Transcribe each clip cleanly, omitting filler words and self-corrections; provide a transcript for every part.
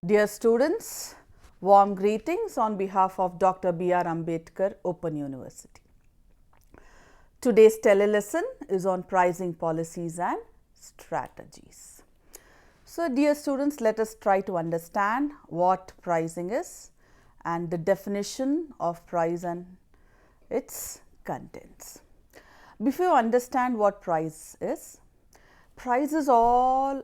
Dear students, warm greetings on behalf of Dr. B.R. Ambedkar, Open University. Today's tele-lesson is on pricing policies and strategies. So, dear students, let us try to understand what pricing is and the definition of price and its contents. Before you understand what price is all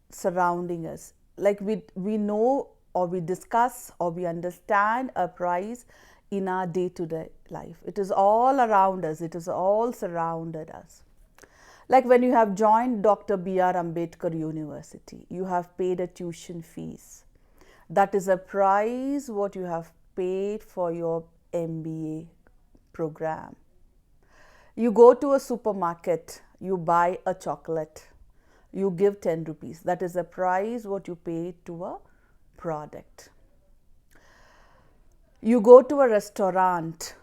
surrounding us. Like we know or we discuss or we understand a price in our day-to-day life. It is all around us. It is all surrounded us. Like when you have joined Dr. B.R. Ambedkar University, you have paid a tuition fees. That is a price what you have paid for your MBA program. You go to a supermarket, you buy a chocolate, you give 10 rupees. That is the price what you pay to a product. You go to a restaurant,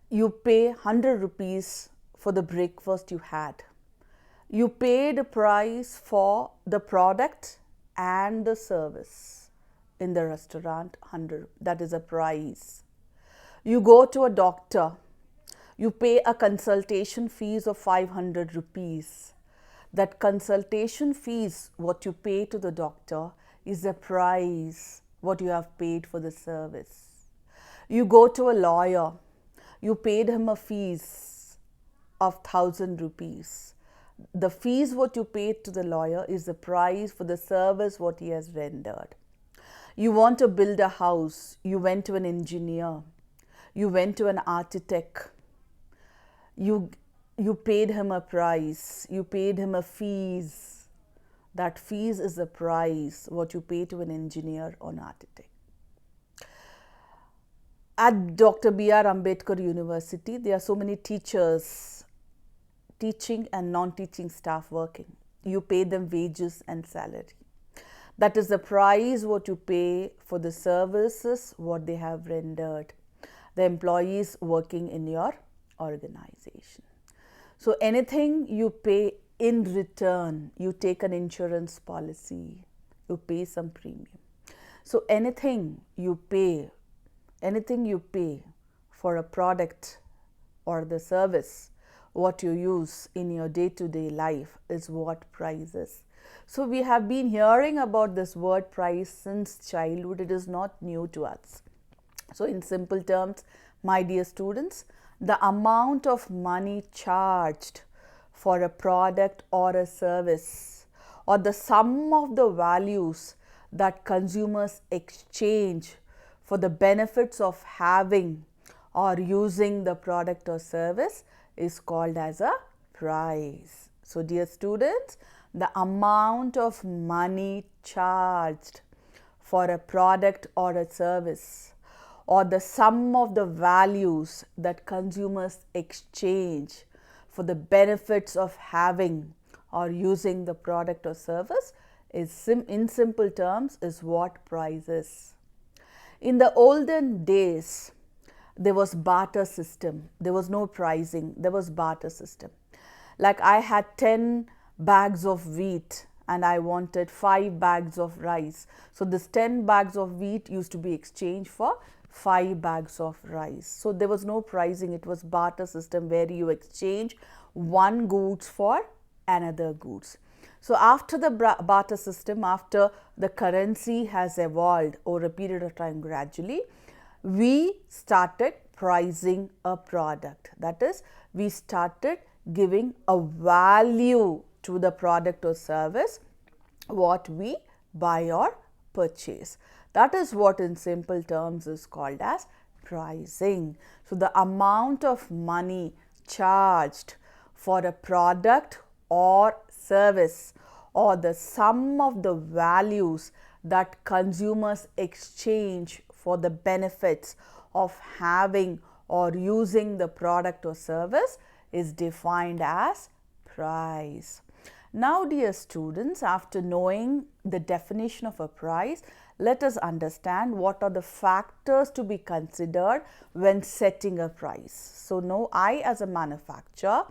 you pay 100 rupees for the breakfast you had. You paid a price for the product and the service in the restaurant, 100. That is a price. You go to a doctor, you pay a consultation fees of 500 rupees. That consultation fees, what you pay to the doctor, is the price what you have paid for the service. You go to a lawyer, you paid him a fees of 1000 rupees. The fees what you paid to the lawyer is the price for the service what he has rendered. You want to build a house, you went to an engineer, you went to an architect, you paid him a price, you paid him a fees. That fees is the price what you pay to an engineer or an architect. At Dr. B.R. Ambedkar University, there are so many teachers, teaching and non-teaching staff working. You pay them wages and salary. That is the price what you pay for the services what they have rendered. The employees working in your organization. So anything you pay in return, you take an insurance policy, you pay some premium. So anything you pay for a product or the service, what you use in your day-to-day life is what price is. So we have been hearing about this word price since childhood. It is not new to us. So in simple terms, my dear students, the amount of money charged for a product or a service, or the sum of the values that consumers exchange for the benefits of having or using the product or service is called as a price. So dear students, the amount of money charged for a product or a service, or the sum of the values that consumers exchange for the benefits of having or using the product or service is in simple terms is what price is. In the olden days, there was barter system. There was no pricing. There was barter system. Like I had 10 bags of wheat and I wanted 5 bags of rice. So this 10 bags of wheat used to be exchanged for 5 bags of rice. So there was no pricing. It was barter system where you exchange one goods for another goods. So after the barter system, after the currency has evolved over a period of time gradually, we started pricing a product. That is, we started giving a value to the product or service what we buy or purchase. That is what in simple terms is called as pricing. So the amount of money charged for a product or service, or the sum of the values that consumers exchange for the benefits of having or using the product or service is defined as price. Now dear students, after knowing the definition of a price, let us understand what are the factors to be considered when setting a price. So now I as a manufacturer,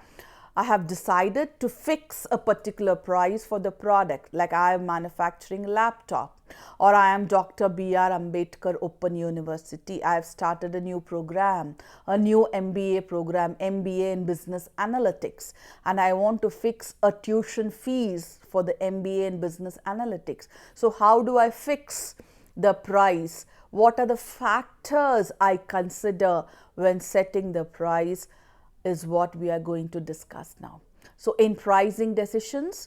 I have decided to fix a particular price for the product, like I am manufacturing a laptop, or I am Dr. B.R. Ambedkar Open University. I have started a new program, a new MBA program, MBA in Business Analytics, and I want to fix a tuition fees for the MBA in Business Analytics. So how do I fix the price? What are the factors I consider when setting the price is what we are going to discuss now. So in pricing decisions,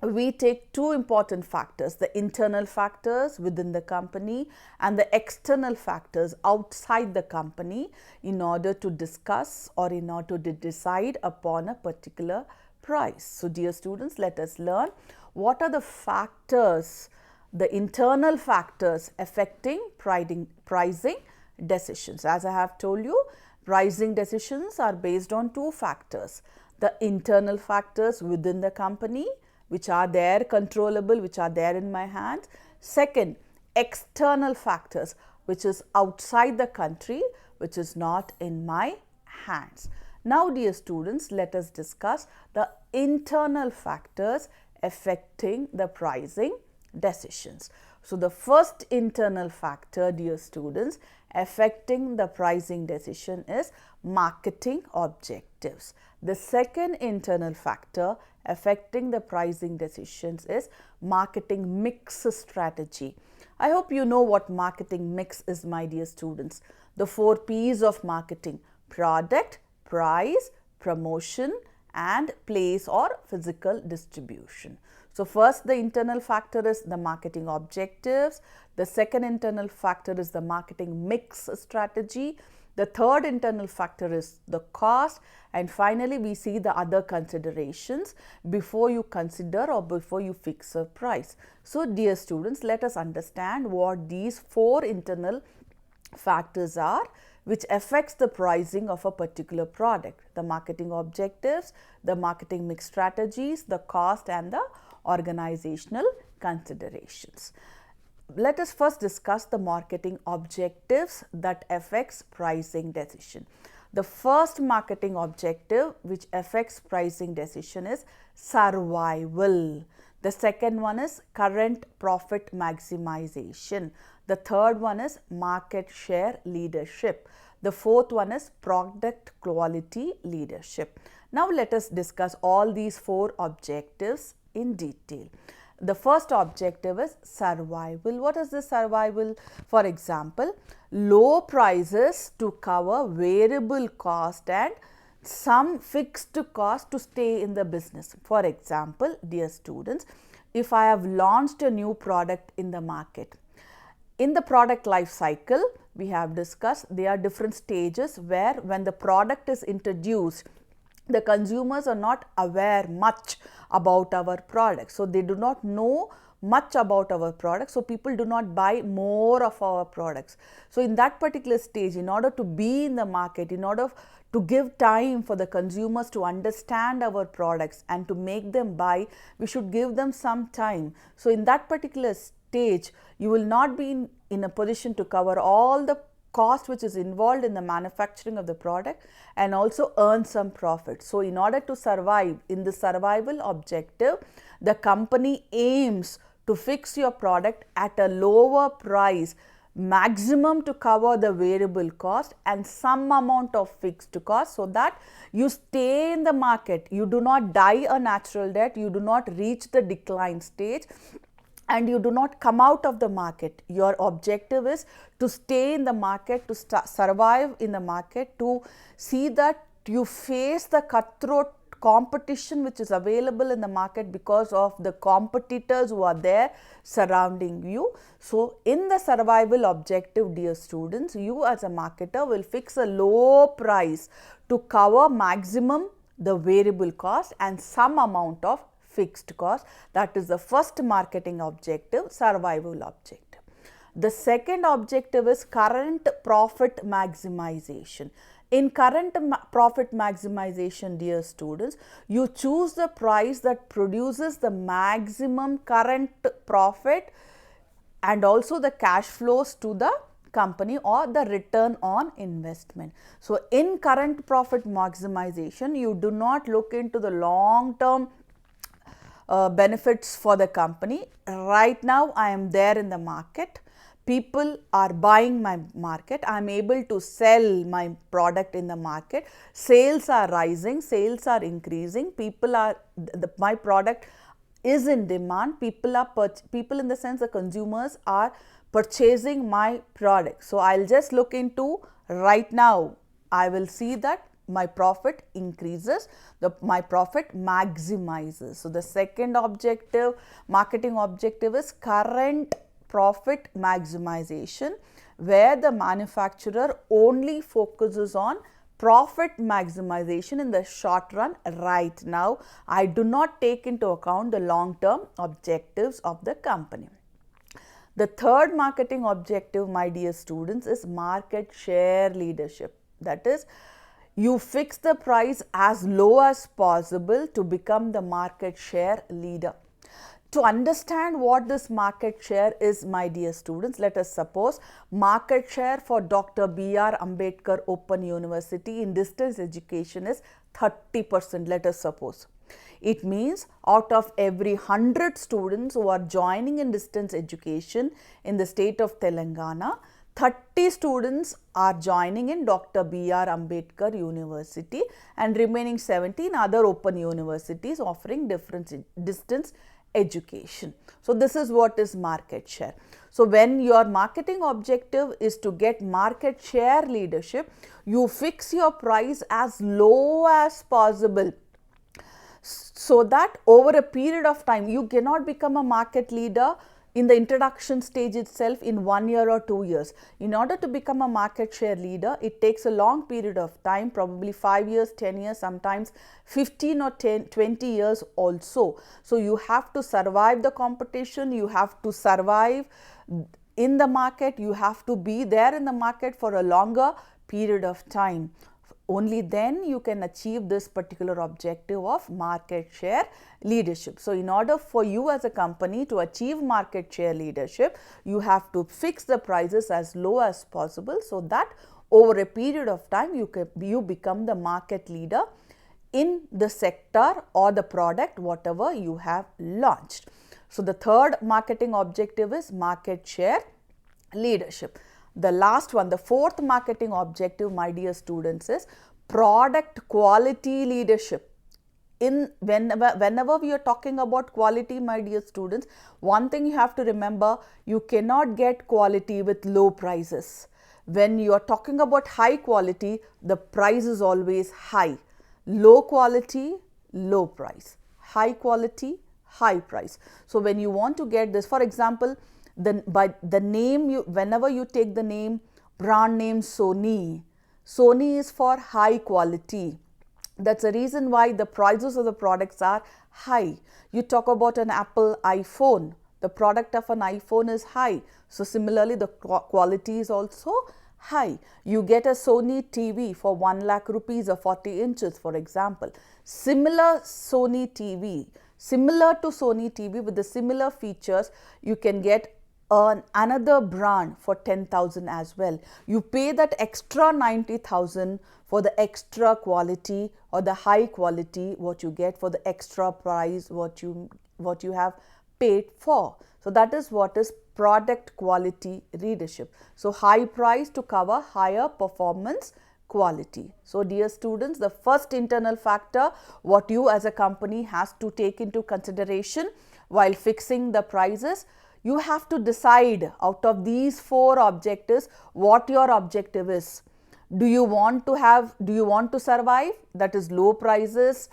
we take two important factors, the internal factors within the company and the external factors outside the company, in order to discuss or in order to decide upon a particular price. So dear students, let us learn what are the factors, the internal factors affecting pricing decisions. As I have told you, pricing decisions are based on two factors: the internal factors within the company, which are there, controllable, which are there in my hands. Second, external factors, which is outside the country, which is not in my hands. Now, dear students, let us discuss the internal factors affecting the pricing decisions. So, the first internal factor, dear students, affecting the pricing decision is marketing objectives. The second internal factor affecting the pricing decisions is marketing mix strategy. I hope you know what marketing mix is, my dear students. The 4 P's of marketing: product, price, promotion, and place or physical distribution. So first, the internal factor is the marketing objectives. The second internal factor is the marketing mix strategy. The third internal factor is the cost. And finally, we see the other considerations before you consider or before you fix a price. So dear students, let us understand what these 4 internal factors are which affects the pricing of a particular product: the marketing objectives, the marketing mix strategies, the cost, and the organizational considerations. Let us first discuss the marketing objectives that affects pricing decision. The first marketing objective which affects pricing decision is survival. The second one is current profit maximization. The third one is market share leadership. The fourth one is product quality leadership. Now let us discuss all these 4 objectives in detail. The first objective is survival. What is the survival? For example, low prices to cover variable cost and some fixed cost to stay in the business. For example, dear students, if I have launched a new product in the market, in the product life cycle, we have discussed there are different stages where when the product is introduced, the consumers are not aware much about our product. So they do not know much about our product. So people do not buy more of our products. So in that particular stage, in order to be in the market, in order to give time for the consumers to understand our products and to make them buy, we should give them some time. So in that particular stage, you will not be in a position to cover all the cost which is involved in the manufacturing of the product and also earn some profit. So in order to survive in the survival objective, the company aims to fix your product at a lower price, maximum to cover the variable cost and some amount of fixed cost, so that you stay in the market, you do not die a natural death, you do not reach the decline stage, and you do not come out of the market. Your objective is to stay in the market, to survive in the market, to see that you face the cutthroat competition which is available in the market because of the competitors who are there surrounding you. So in the survival objective, dear students, you as a marketer will fix a low price to cover maximum the variable cost and some amount of fixed cost. That is the first marketing objective, survival objective. The second objective is current profit maximization. In current profit maximization, dear students, you choose the price that produces the maximum current profit and also the cash flows to the company or the return on investment. So in current profit maximization, you do not look into the long term benefits for the company. Right now I am there in the market, people are buying my market, I am able to sell my product in the market, sales are rising, sales are increasing, people are my product is in demand, people in the sense the consumers are purchasing my product. So I'll just look into right now, I will see that my profit increases, my profit maximizes. So the second objective, marketing objective, is current profit maximization, where the manufacturer only focuses on profit maximization in the short run right now. I do not take into account the long term objectives of the company. The third marketing objective, my dear students, is market share leadership. That is, you fix the price as low as possible to become the market share leader. To understand what this market share is, my dear students, let us suppose market share for Dr. B.R. Ambedkar Open University in distance education is 30%, let us suppose. It means out of every 100 students who are joining in distance education in the state of Telangana, 30 students are joining in Dr. B.R. Ambedkar University and remaining 17 other open universities offering different distance education. So this is what is market share. So when your marketing objective is to get market share leadership, you fix your price as low as possible, so that over a period of time, you cannot become a market leader in the introduction stage itself in 1 year or 2 years. In order to become a market share leader, it takes a long period of time, probably 5 years, 10 years, sometimes 15 or 20 years also. So you have to survive the competition, you have to survive in the market, you have to be there in the market for a longer period of time. Only then you can achieve this particular objective of market share leadership. So in order for you as a company to achieve market share leadership, you have to fix the prices as low as possible, so that over a period of time you become the market leader in the sector or the product whatever you have launched. So the third marketing objective is market share leadership. The last one, the fourth marketing objective, my dear students, is product quality leadership. Whenever we are talking about quality, my dear students, one thing you have to remember, you cannot get quality with low prices. When you are talking about high quality, the price is always high. Low quality, low price. High quality, high price. So when you want to get this, for example, by the name, whenever you take the name, brand name Sony, Sony is for high quality. That's the reason why the prices of the products are high. You talk about an Apple iPhone, the product of an iPhone is high. So similarly, the quality is also high. You get a Sony TV for 1 lakh rupees or 40 inches, for example. Similar Sony TV, similar to Sony TV with the similar features, you can get another brand for 10,000 as well. You pay that extra 90,000 for the extra quality or the high quality what you get for the extra price what you have paid for. So that is what is product quality leadership. So high price to cover higher performance quality. So dear students, the first internal factor what you as a company has to take into consideration while fixing the prices, you have to decide out of these 4 objectives what your objective is. Do you want to survive? That is low prices,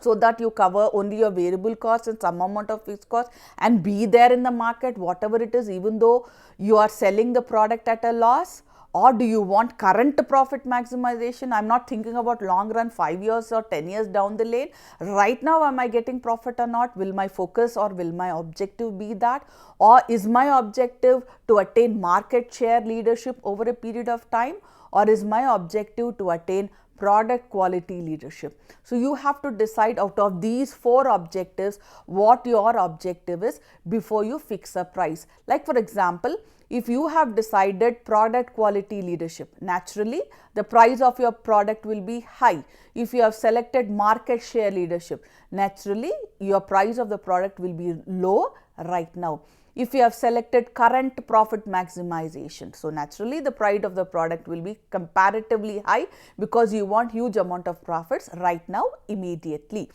so that you cover only your variable costs and some amount of fixed costs and be there in the market, whatever it is, even though you are selling the product at a loss? Or do you want current profit maximization? I'm not thinking about long run, 5 years or 10 years down the lane. Right now, am I getting profit or not? Will my focus or will my objective be that? Or is my objective to attain market share leadership over a period of time? Or is my objective to attain product quality leadership. So you have to decide out of these 4 objectives what your objective is before you fix a price. Like for example, if you have decided product quality leadership, naturally the price of your product will be high. If you have selected market share leadership, naturally your price of the product will be low right now. If you have selected current profit maximization, so naturally the price of the product will be comparatively high because you want huge amount of profits right now immediately.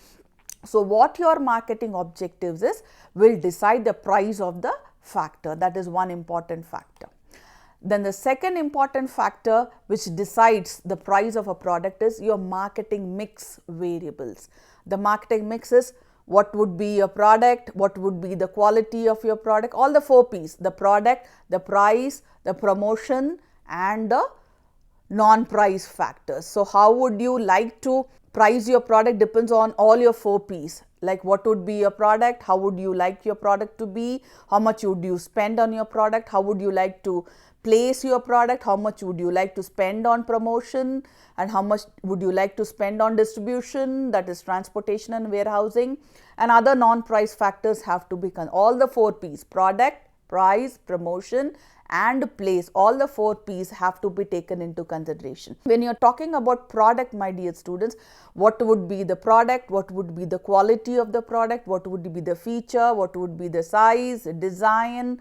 So what your marketing objectives is will decide the price of the factor. That is one important factor. Then the second important factor which decides the price of a product is your marketing mix variables. The marketing mix is what would be your product, what would be the quality of your product, all the 4 P's: the product, the price, the promotion and the non-price factors. So how would you like to price your product depends on all your 4 P's. Like what would be your product, how would you like your product to be, how much would you spend on your product, how would you like to place your product, how much would you like to spend on promotion, and how much would you like to spend on distribution, that is transportation and warehousing, and other non-price factors have to be all the 4 P's: product, price, promotion and place. All the 4 P's have to be taken into consideration. When you're talking about product, my dear students, what would be the product, what would be the quality of the product, what would be the feature, what would be the size, design,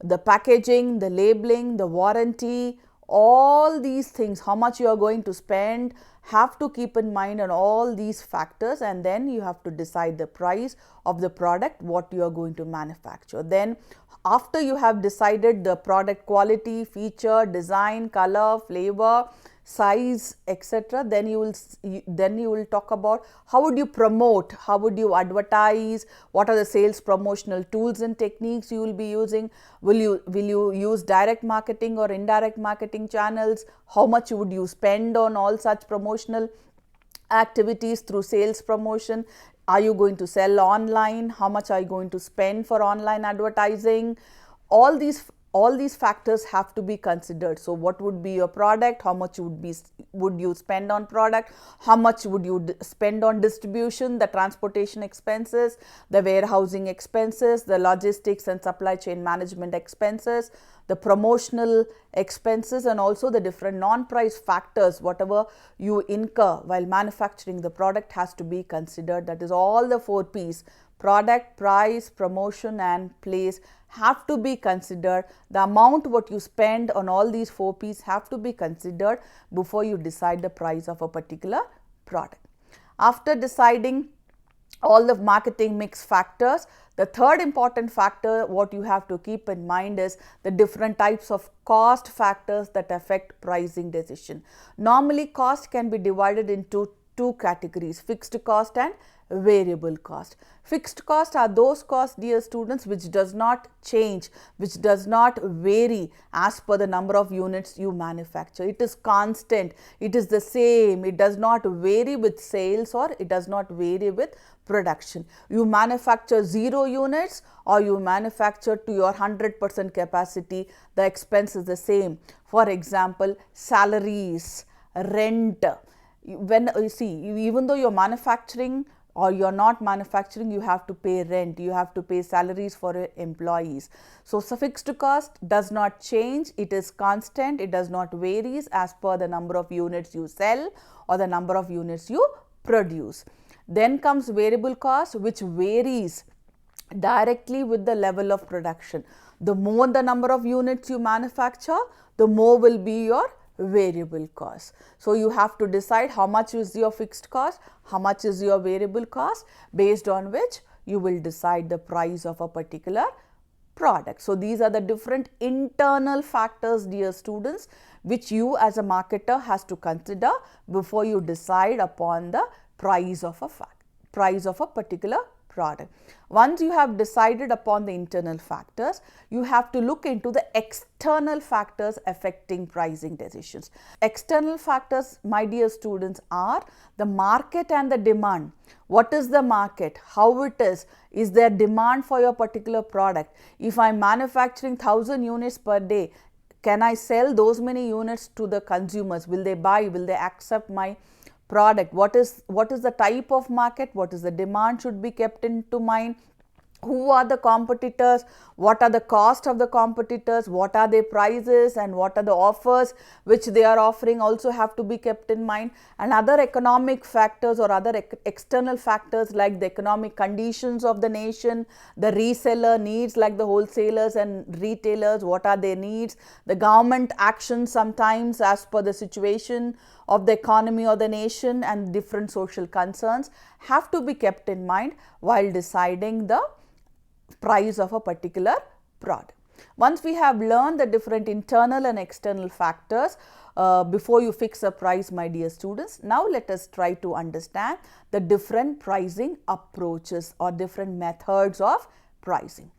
the packaging, the labeling, the warranty, all these things, how much you are going to spend, have to keep in mind on all these factors, and then you have to decide the price of the product what you are going to manufacture. Then after you have decided the product quality, feature, design, color, flavor, size, etc., then you will talk about how would you promote, how would you advertise, what are the sales promotional tools and techniques you will be using, will you use direct marketing or indirect marketing channels, how much would you spend on all such promotional activities through sales promotion, are you going to sell online, how much are you going to spend for online advertising. All these factors have to be considered. So what would be your product, how much would you spend on product, how much would you spend on distribution, the transportation expenses, the warehousing expenses, the logistics and supply chain management expenses, the promotional expenses, and also the different non-price factors, whatever you incur while manufacturing the product has to be considered. That is all the 4 P's: product, price, promotion and place have to be considered. The amount what you spend on all these 4 P's have to be considered before you decide the price of a particular product. After deciding all the marketing mix factors, the third important factor what you have to keep in mind is the different types of cost factors that affect pricing decision. Normally cost can be divided into 2 categories: fixed cost and variable cost. Fixed cost are those costs, dear students, which does not change, which does not vary as per the number of units you manufacture. It is constant, it is the same, it does not vary with sales or it does not vary with production. You manufacture 0 units or you manufacture to your 100% capacity, the expense is the same. For example, salaries, rent. When you see, even though you're manufacturing or you're not manufacturing, you have to pay rent, you have to pay salaries for your employees. So fixed cost does not change, it is constant, it does not varies as per the number of units you sell or the number of units you produce. Then comes variable cost, which varies directly with the level of production. The more the number of units you manufacture, the more will be your variable cost. So you have to decide how much is your fixed cost, how much is your variable cost, based on which you will decide the price of a particular product. So these are the different internal factors, dear students, which you as a marketer has to consider before you decide upon the price of a particular product. Once you have decided upon the internal factors, you have to look into the external factors affecting pricing decisions. External factors, my dear students, are the market and the demand. What is the market? How it is there demand for your particular product? If I am manufacturing 1000 units per day, can I sell those many units to the consumers? Will they buy? Will they accept my product, what is the type of market, what is the demand should be kept into mind. Who are the competitors, what are the cost of the competitors, what are their prices, and what are the offers which they are offering also have to be kept in mind. And other economic factors or other external factors like the economic conditions of the nation, the reseller needs like the wholesalers and retailers, what are their needs, the government action sometimes as per the situation of the economy or the nation, and different social concerns have to be kept in mind while deciding the price of a particular product. Once we have learned the different internal and external factors before you fix a price, my dear students, now let us try to understand the different pricing approaches or different methods of pricing.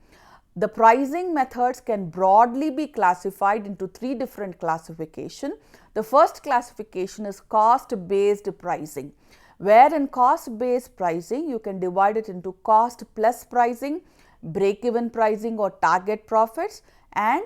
The pricing methods can broadly be classified into three different classifications. The first classification is cost-based pricing, where in cost-based pricing you can divide it into cost plus pricing, break-even pricing or target profits, and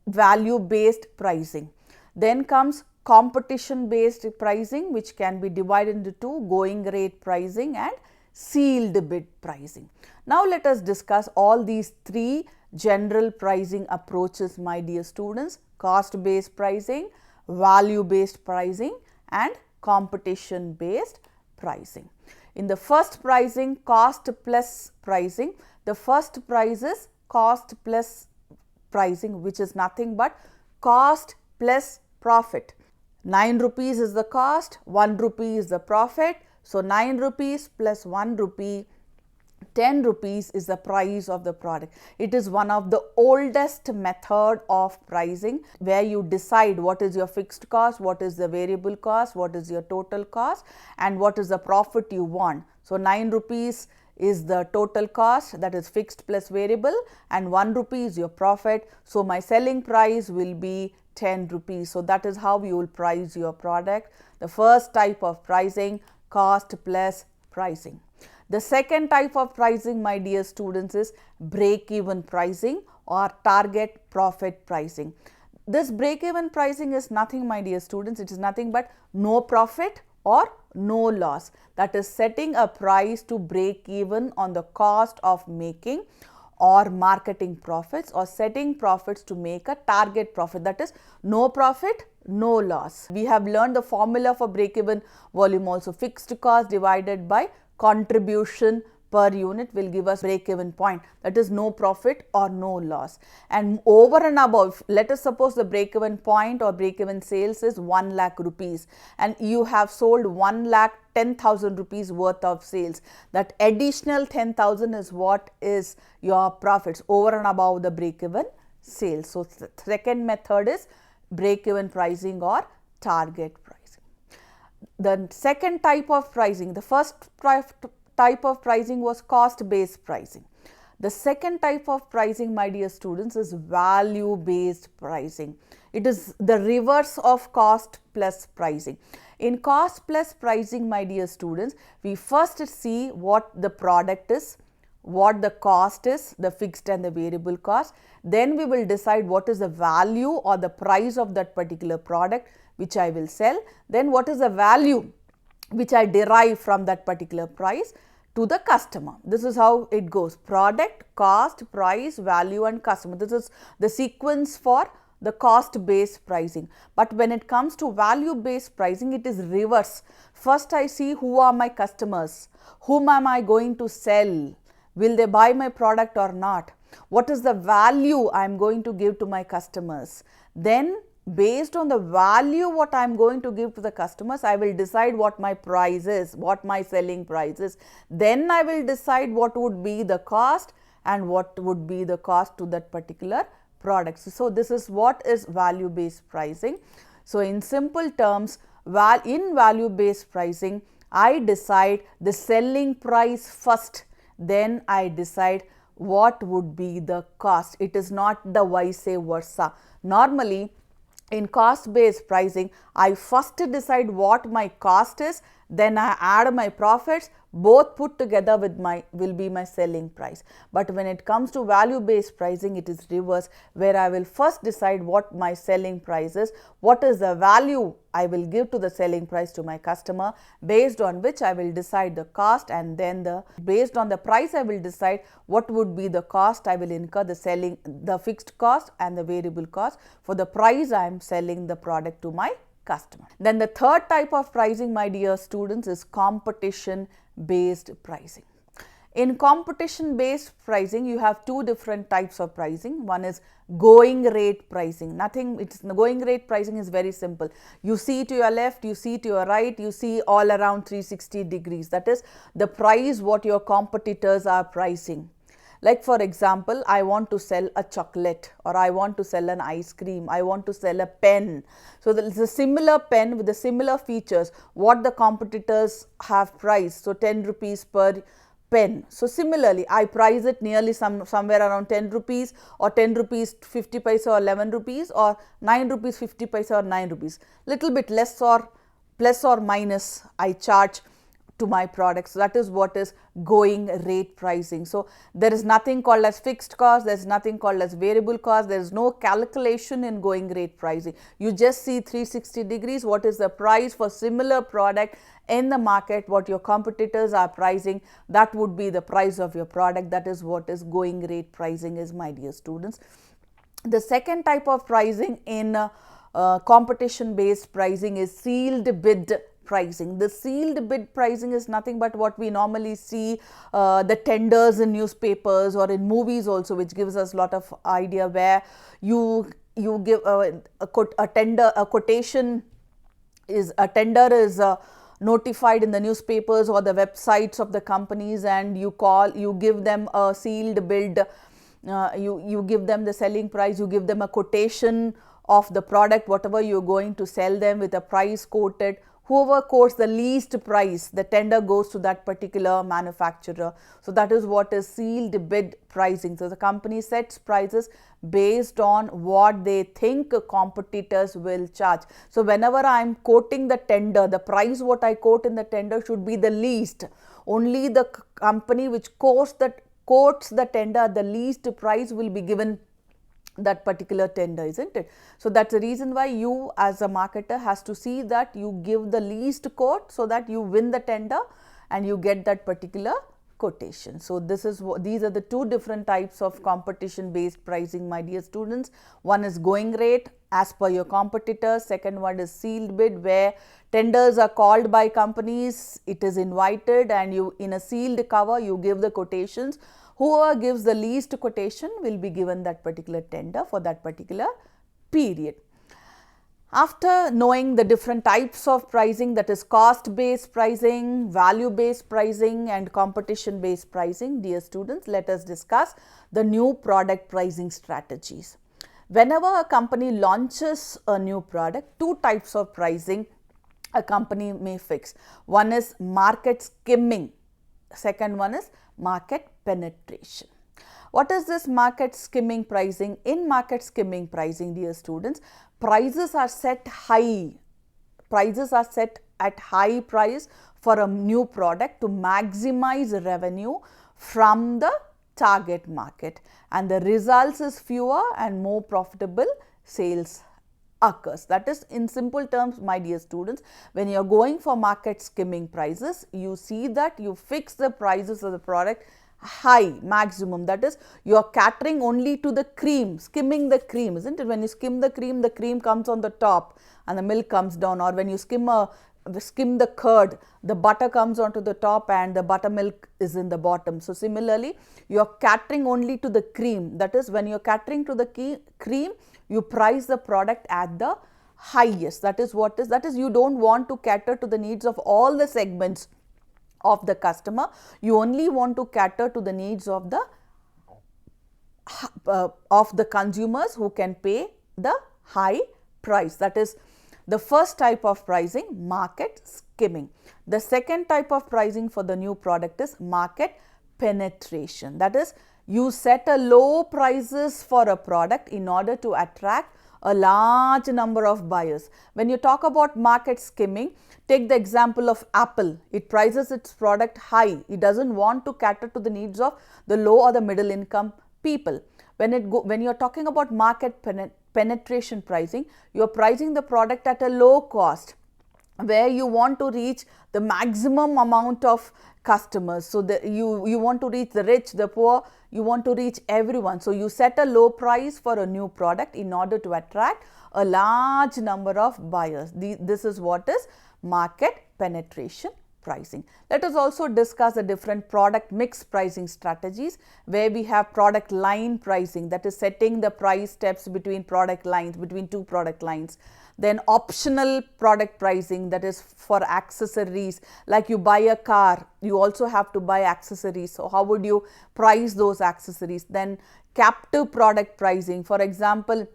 value-based pricing. Then comes competition-based pricing, which can be divided into two: going rate pricing and sealed bid pricing. Now let us discuss all these three general pricing approaches, my dear students: cost-based pricing, value-based pricing, and competition-based pricing. In the first pricing, cost plus pricing, the first price is cost plus pricing, which is nothing but cost plus profit. 9 rupees is the cost, 1 rupee is the profit. So 9 rupees plus 1 rupee, 10 rupees is the price of the product. It is one of the oldest method of pricing, where you decide what is your fixed cost, what is the variable cost, what is your total cost, and what is the profit you want. So 9 rupees is the total cost, that is fixed plus variable, and 1 rupee is your profit. So my selling price will be 10 rupees. So that is how you will price your product. The first type of pricing, cost plus pricing. The second type of pricing, my dear students, is break-even pricing or target profit pricing. This break-even pricing is nothing, my dear students, it is nothing but no profit or no loss. That is setting a price to break even on the cost of making or marketing profits, or setting profits to make a target profit, that is no profit, no loss. We have learned the formula for break-even volume also: fixed cost divided by contribution per unit will give us break-even point, that is no profit or no loss. And over and above, let us suppose the break-even point or break-even sales is 1 lakh rupees, and you have sold 1,10,000 rupees worth of sales. That additional 10,000 is what is your profits over and above the break-even sales. So the second method is break-even pricing or target pricing. The second type of pricing, the first type of pricing was cost-based pricing. The second type of pricing, my dear students, is value-based pricing. It is the reverse of cost plus pricing. In cost plus pricing, my dear students, we first see what the product is, what the cost is, the fixed and the variable cost. Then we will decide what is the value or the price of that particular product which I will sell. Then what is the value which I derive from that particular price to the customer. This is how it goes: product, cost, price, value, and customer. This is the sequence for the cost based pricing. But when it comes to value based pricing, it is reverse. First I see who are my customers, whom am I going to sell, will they buy my product or not, what is the value I am going to give to my customers. Then based on the value what I am going to give to the customers, I will decide what my price is, what my selling price is. Then I will decide what would be the cost and what would be the cost to that particular product. So this is what is value based pricing. So in simple terms, in value based pricing, I decide the selling price first, then I decide what would be the cost. It is not the vice versa. Normally in cost based pricing, I first decide what my cost is, then I add my profits, both put together will be my selling price. But when it comes to value based pricing, it is reverse, where I will first decide what my selling price is, what is the value I will give to the selling price to my customer, based on which I will decide the cost, and then based on the price I will decide what would be the cost I will incur, the fixed cost and the variable cost for the price I am selling the product to my customer. Then the third type of pricing, my dear students, is competition based pricing. In competition based pricing, you have two different types of pricing. One is going rate pricing. Going rate pricing is very simple. You see to your left, you see to your right, you see all around 360 degrees. That is the price what your competitors are pricing. Like for example, I want to sell a chocolate, or I want to sell an ice cream, I want to sell a pen. So there is a similar pen with the similar features what the competitors have priced. So 10 rupees per pen. So similarly, I price it nearly somewhere around 10 rupees or 10 rupees 50 paisa or 11 rupees or 9 rupees 50 paisa or 9 rupees. Little bit less or plus or minus I charge to my products. So that is what is going rate pricing. So there is nothing called as fixed cost, there is nothing called as variable cost, there is no calculation in going rate pricing. You just see 360 degrees what is the price for similar product in the market, what your competitors are pricing, that would be the price of your product. That is what is going rate pricing is, my dear students. The second type of pricing in competition based pricing is sealed bid pricing. The sealed bid pricing is nothing but what we normally see the tenders in newspapers or in movies also, which gives us a lot of idea, where you give a tender is notified in the newspapers or the websites of the companies, and you give them a sealed bid, you give them the selling price, you give them a quotation of the product, whatever you are going to sell them, with a price quoted. Whoever quotes the least price, the tender goes to that particular manufacturer. So that is what is sealed bid pricing. So the company sets prices based on what they think competitors will charge. So whenever I am quoting the tender, the price what I quote in the tender should be the least. Only the company which quotes the tender at the least price will be given that particular tender, isn't it? So that's the reason why you as a marketer has to see that you give the least quote, so that you win the tender and you get that particular quotation. So these are the two different types of competition based pricing, my dear students. One is going rate as per your competitors. Second one is sealed bid, where tenders are called by companies, it is invited, and you in a sealed cover you give the quotations. Whoever gives the least quotation will be given that particular tender for that particular period. After knowing the different types of pricing, that is cost based pricing, value based pricing and competition based pricing, dear students, let us discuss the new product pricing strategies. Whenever a company launches a new product, two types of pricing a company may fix. One is market skimming, second one is market penetration. What is this market skimming pricing? In market skimming pricing, dear students, prices are set high. Prices are set at high price for a new product to maximize revenue from the target market, and the results is fewer and more profitable sales occurs. That is, in simple terms, my dear students, when you are going for market skimming prices, you see that you fix the prices of the product high, maximum. That is, you are catering only to the cream, skimming the cream, isn't it? When you skim the cream comes on the top and the milk comes down. Or when you skim the curd, the butter comes onto the top and the buttermilk is in the bottom. So similarly, you are catering only to the cream. That is, when you are catering to the cream, you price the product at the highest. That is, you don't want to cater to the needs of all the segments of the customer. You only want to cater to the needs of the consumers who can pay the high price. That is the first type of pricing, market skimming. The second type of pricing for the new product is market penetration. That is, you set a low prices for a product in order to attract a large number of buyers. When you talk about market skimming, take the example of Apple. It prices its product high. It doesn't want to cater to the needs of the low or the middle income people. When you're talking about market penetration pricing, you're pricing the product at a low cost, where you want to reach the maximum amount of customers. So you want to reach the rich, the poor, you want to reach everyone. So you set a low price for a new product in order to attract a large number of buyers. This is what is market penetration pricing. Let us also discuss the different product mix pricing strategies, where we have product line pricing, that is setting the price steps between product lines, between two product lines. Then optional product pricing, that is for accessories, like you buy a car, you also have to buy accessories. So how would you price those accessories? Then captive product pricing, for example,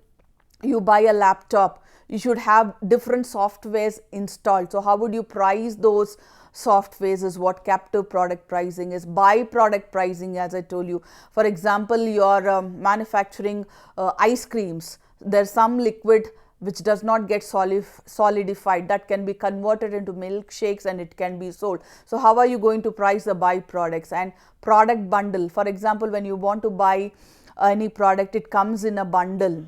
you buy a laptop, you should have different softwares installed. So how would you price those softwares is what captive product pricing is. By product pricing, as I told you, for example, you're manufacturing ice creams. There's some liquid which does not get solidified, that can be converted into milkshakes and it can be sold. So how are you going to price the byproducts? And product bundle, for example, when you want to buy any product, it comes in a bundle,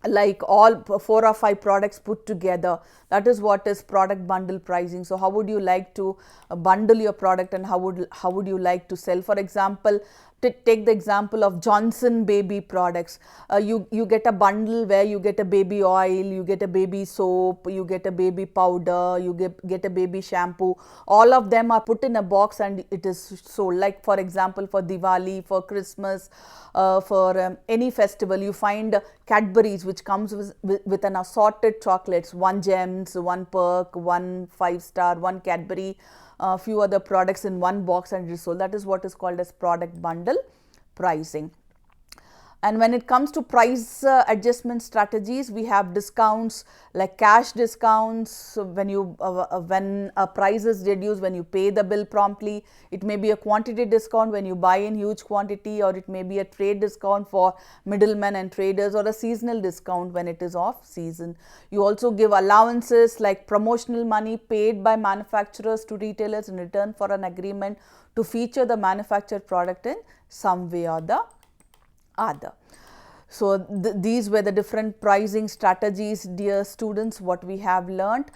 like all 4 or 5 products put together. That is what is product bundle pricing. So how would you like to bundle your product, and how would you like to sell? For example, take the example of Johnson baby products. You get a bundle where you get a baby oil, you get a baby soap, you get a baby powder, you get a baby shampoo. All of them are put in a box and it is sold. Like for example, for Diwali, for Christmas, for any festival, you find Cadbury's, which comes with an assorted chocolates, 1 Gems, 1 Perk, 1 5-star, 1 Cadbury, a few other products in one box and it is sold. That is what is called as product bundle pricing. And when it comes to price adjustment strategies, we have discounts like cash discounts. When a price is reduced, when you pay the bill promptly. It may be a quantity discount when you buy in huge quantity, or it may be a trade discount for middlemen and traders, or a seasonal discount when it is off season. You also give allowances like promotional money paid by manufacturers to retailers in return for an agreement to feature the manufactured product in some way or the other. So these were the different pricing strategies, dear students, what we have learnt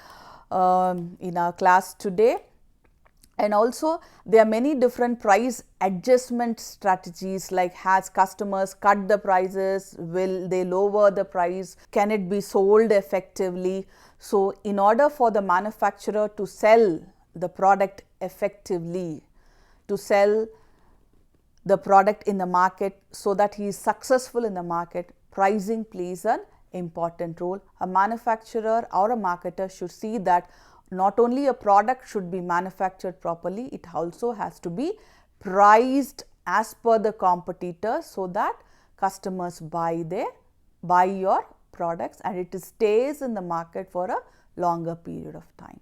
in our class today. And also there are many different price adjustment strategies, like has customers cut the prices, will they lower the price, can it be sold effectively. So in order for the manufacturer to sell the product effectively, to sell the product in the market so that he is successful in the market, pricing plays an important role. A manufacturer or a marketer should see that not only a product should be manufactured properly, it also has to be priced as per the competitor so that customers buy your products and it stays in the market for a longer period of time.